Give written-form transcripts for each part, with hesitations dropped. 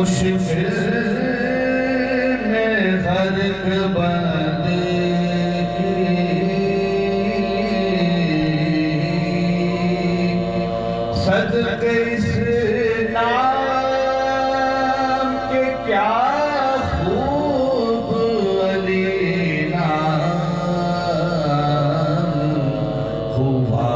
मुश्किल में गर्क बंदगी सदके इस नाम के क्या खूब अली नाम हुआ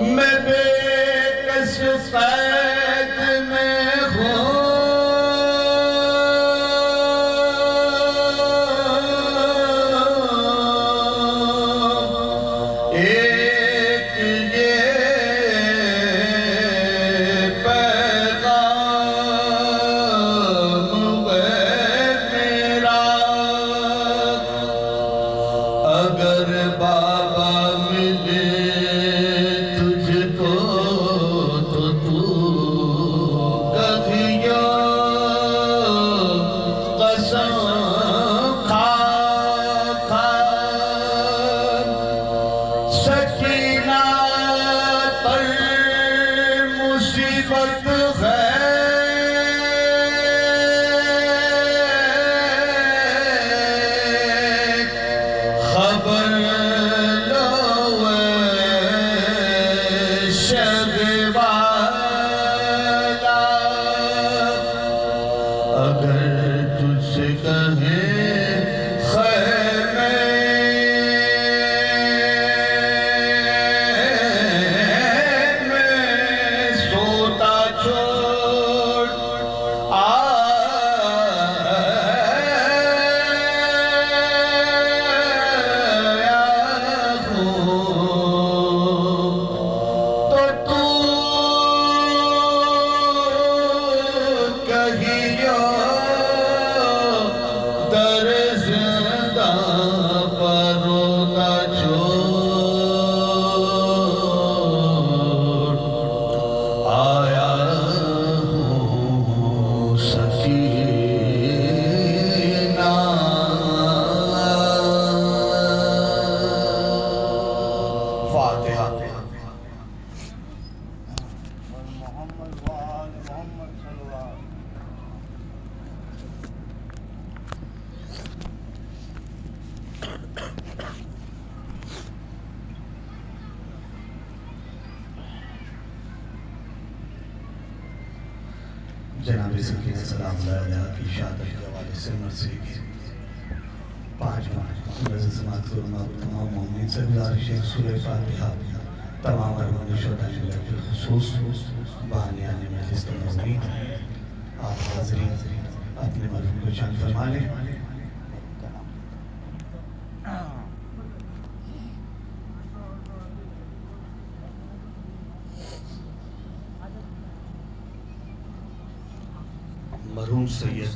मैं बेकस कैद में हूँ, एक ये पैगाम है मेरा, अगर बाबा मिले तुझको तो तू कहियो कसम खा खा। सकीना पर मुसीबत है, खबर लो शगवाला, अगर तुझसे कहे खैमे में सोता छोड़ आया हूँ, तो तू कहियो दर ज़िंदा पर रोता छोड़ आया हूँ सकीना। फातिहा। मोहम्मद वाल मोहम्मद सल्लल्लाहु जनाब सकीना सलाम की शहादत के हवाले से मरसी की 5 नज़र समात फरमा। तमाम मोमिन से गुजारिश है सूरह फातिहा तमाम अरमान शुहदा के खुसूस बहानियान मजलिस के मज़ीद आप हाज़रीन अपने मरहूम को शान फरमा लें। मरहूम सैयद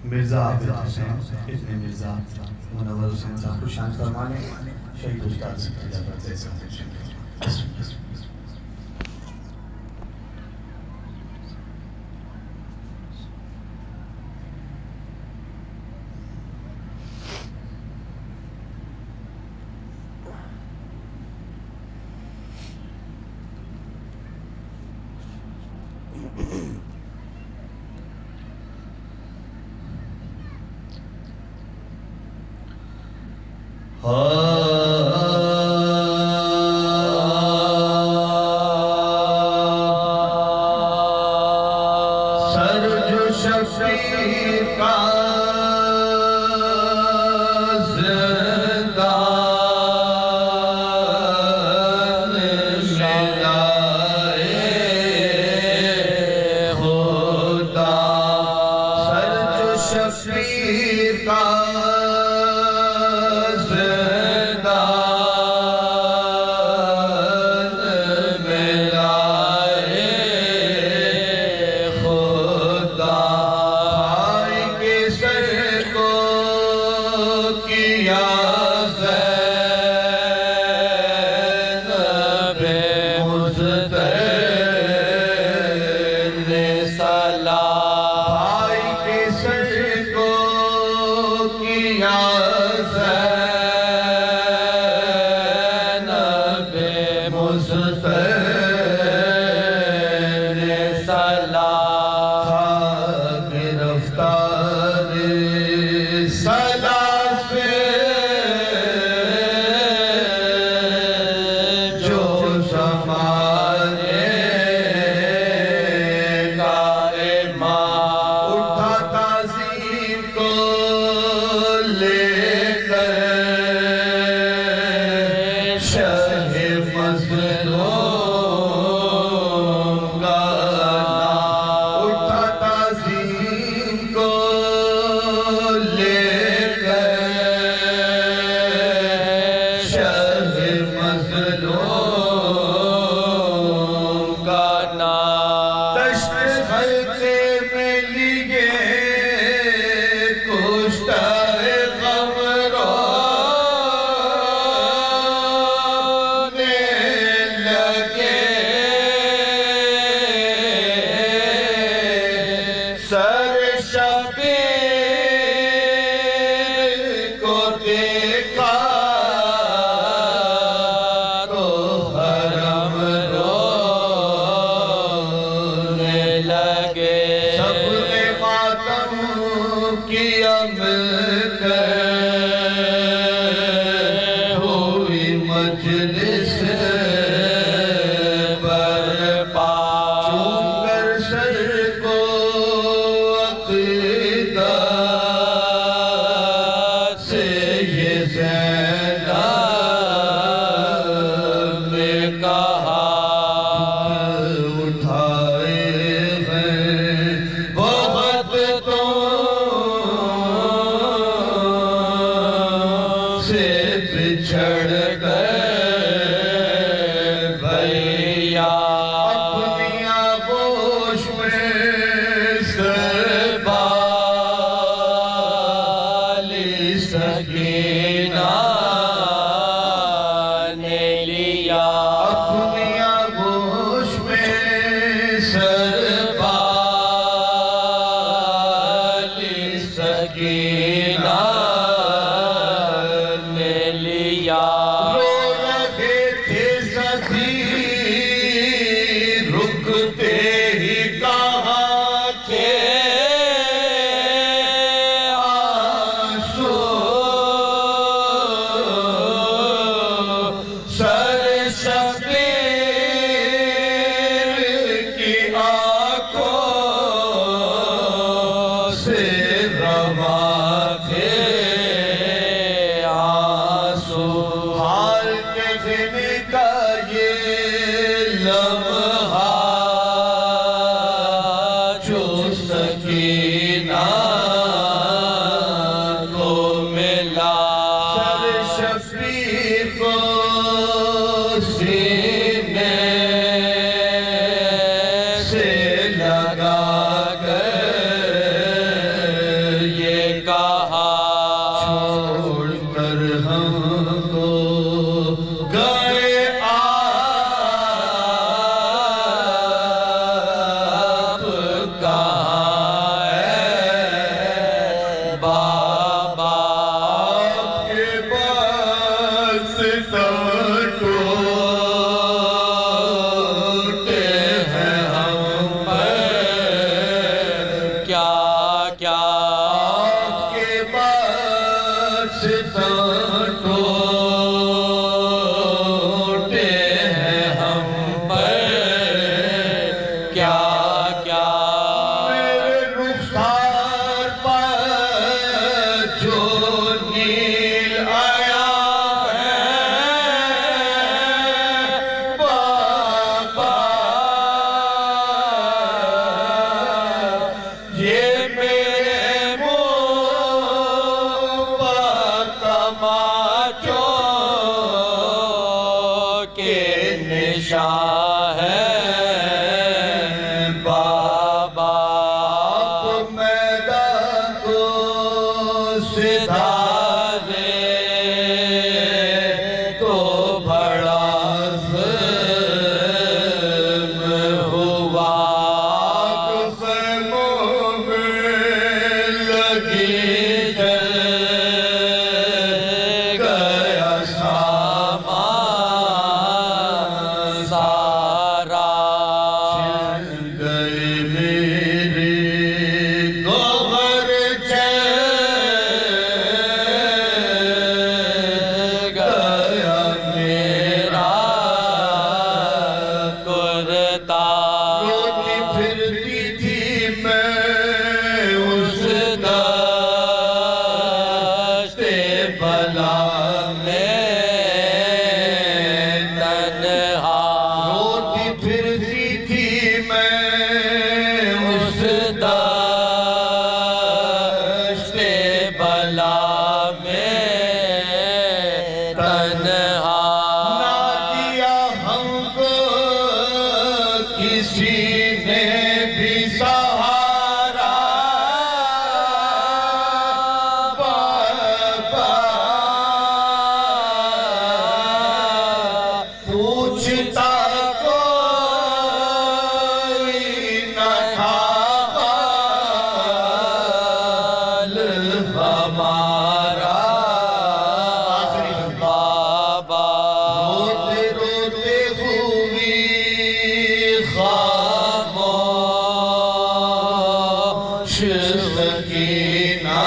मिर्ज़ा आबिद हुसैन इब्न मिर्ज़ा मुनव्वर हुसैन साहब को शान फरमा लें। शहीद उस्ताद से सर जो शफीर का ज़िंदान मिलाए खुदा, सर जो शफीर का सखी रुकते ही कहाँ थे आंसू सर शबीर की आंखों से रवा थे आंसू हाल के दिन का ये लम्हा जो सकीना को मिला सर शबीर को सीने से लगा कर ये कहा छोड़कर हमको गए आप कहाँ है बाबा आपके पास टूटे हैं हम पर क्या क्या आपके पास टूटे हैं हम पर क्या क्या मेरे रुखसार पर जो नील आया है बाबा ये मेरे मुँह पर तमाचों के निशान हैं बाबा आप मैदान को सिधारे तो बड़ा ज़ुल्म हुआ आप ख़ैमों में लगी जल गया सामान सारा छिन गए मेरे गोबर जल गया मेरा कुर्ता रोती फिरती थी मैं उस दस्ते बला में तन्हा रोती फिरती थी मैं उस दस्ते बला में तन्हा ना दिया हमको किसी ने भी सहारा बाबा पूछता कोई न था हाल हमारा बाबा रोते रोते हुई खामोश सकीना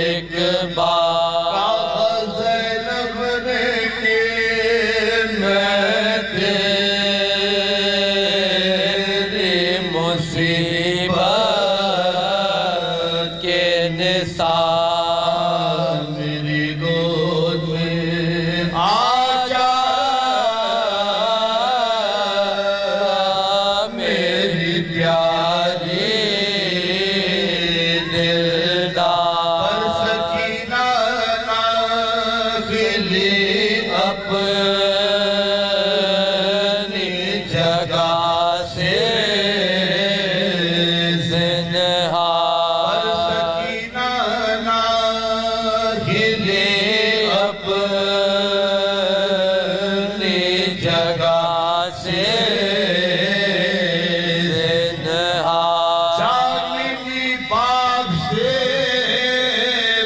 एक बार ज़ैनब ने के मैं तेरी मुसीबत के निसार मेरी गोद में आ जा मेरी प्यारी दिलदार सकीना ना गिली अपनी जगह से ज़िन्हा सकीना ना हिले अपनी जगह से ज़िन्हा चांदनी बाग से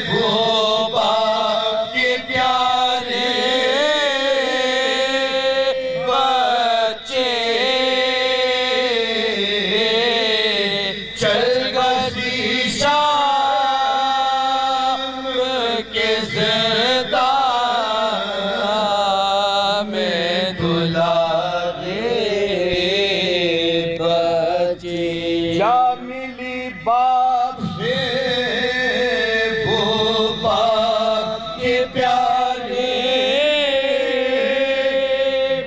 वो बाग के प्यारे दुलारे बच्चे जा मिली बाप से वो बाप के प्यारे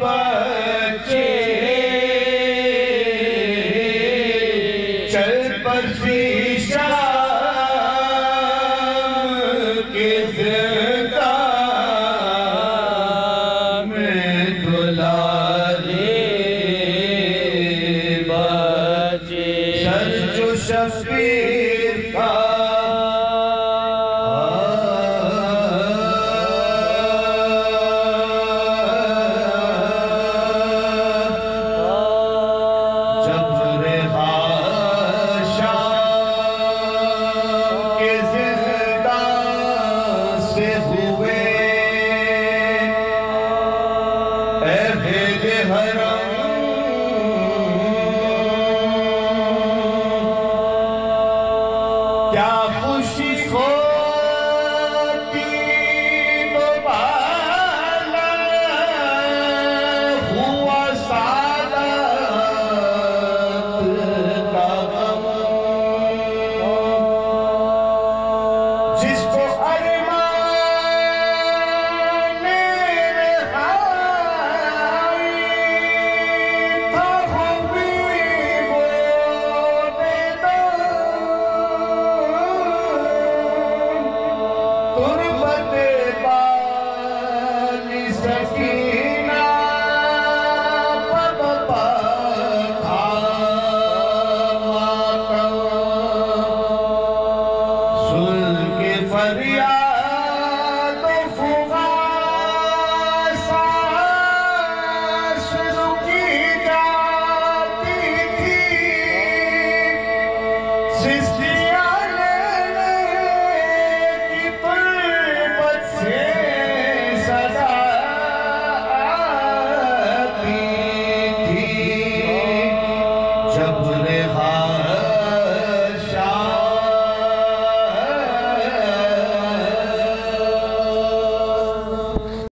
बच्चे चल बसी शाम के ज़िंदा में दुलारे बच्चे सर जो शबीर का जब रेहा शाम के ज़िंदा से हुए अहले हरम क्या खुशी होती दोबारा हुआ सादत का गम जिसको अरमान रहाई था हुई वो तुरबत बाली सकीना पब था मातम सुन के फरियाद फुगासा शुरू की जाती थी